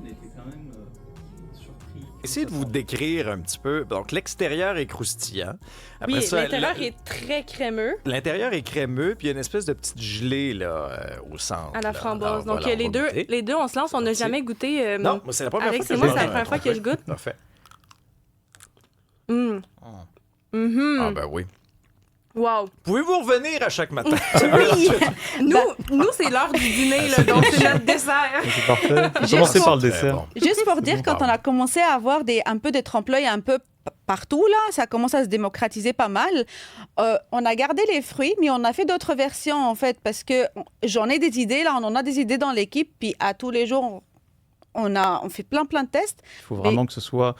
on était quand même surpris. Essayez de vous décrire un petit peu. Donc, l'extérieur est croustillant. Après Oui, ça, l'intérieur est très crémeux l'intérieur est crémeux, puis il y a une espèce de petite gelée là, au centre. à la là. framboise. Alors, Donc, voilà, on les va deux, goûter. les deux, on se lance. On n'a Parti. jamais goûté. Non, moi, c'est la première Avec fois que c'est moi, je c'est la goûte un première fois que je trompe-l'œil. goûte. Parfait. Mm. Ah. Mhm. Ah, ben oui. Wow. Pouvez-vous revenir à chaque matin? Oui. Nous, c'est l'heure du dîner, là, donc c'est notre dessert. C'est parfait. J'ai- Commencez par le Très dessert. bon. Juste pour dire, quand on a commencé à avoir un peu de trompe-l'œil un peu partout, là, ça commence à se démocratiser pas mal. On a gardé les fruits, mais on a fait d'autres versions, en fait, parce que j'en ai des idées, là, on en a des idées dans l'équipe, puis à tous les jours, on fait plein de tests. Il faut vraiment que ce soit...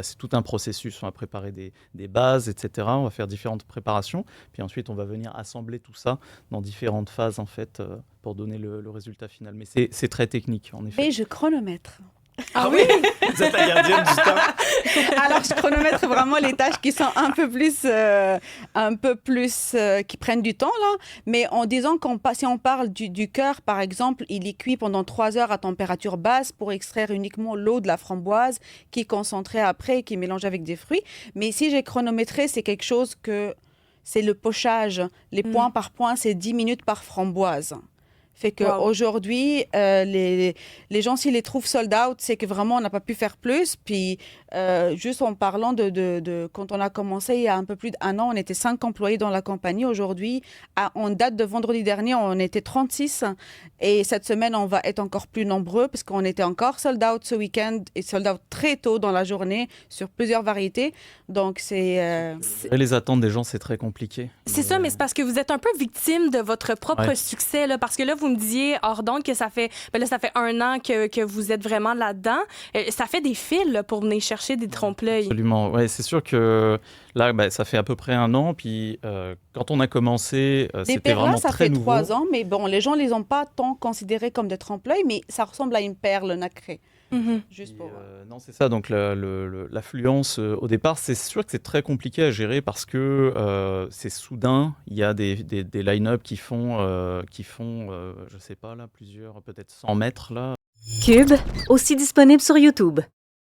c'est tout un processus. On va préparer des bases, etc. On va faire différentes préparations. Puis ensuite, on va venir assembler tout ça dans différentes phases, en fait, pour donner le résultat final. Mais c'est très technique, en effet. Et je chronomètre. Ah oui? Vous êtes la gardienne du temps. Alors, je chronomètre vraiment les tâches qui sont un peu plus qui prennent du temps, là. Mais en disant si on parle du cœur, par exemple, il est cuit pendant 3 heures à température basse pour extraire uniquement l'eau de la framboise qui est concentrée après, qui est mélangée avec des fruits. Mais si j'ai chronométré, c'est quelque chose que c'est le pochage. Les points par point, c'est 10 minutes par framboise. Fait qu'aujourd'hui, les gens, s'ils les trouvent sold out, c'est que vraiment, on n'a pas pu faire plus. Puis, juste en parlant de quand on a commencé il y a un peu plus d'1 an, on était 5 employés dans la compagnie. Aujourd'hui, en date de vendredi dernier, on était 36. Et cette semaine, on va être encore plus nombreux parce qu'on était encore sold out ce week-end et sold out très tôt dans la journée sur plusieurs variétés. Donc, Et les attentes des gens, c'est très compliqué. C'est ça, mais c'est parce que vous êtes un peu victime de votre propre Ouais. succès, là, parce que là, vous me disiez hors d'onde que ça fait 1 an que vous êtes vraiment là-dedans. Ça fait des fils là, pour venir chercher des trompe-l'œil. Absolument. Ouais, c'est sûr que là, ça fait à peu près 1 an. Puis quand on a commencé, des c'était perles, vraiment ça très fait nouveau. 3 ans. Mais bon, les gens ne les ont pas tant considérés comme des trompe-l'œil, mais ça ressemble à une perle nacrée. Mhm. Juste Puis, pour... non, c'est ça. Donc, l'affluence, au départ, c'est sûr que c'est très compliqué à gérer parce que c'est soudain. Il y a des line-up qui font je sais pas, là, plusieurs, peut-être 100 mètres, là. Cube, aussi disponible sur YouTube.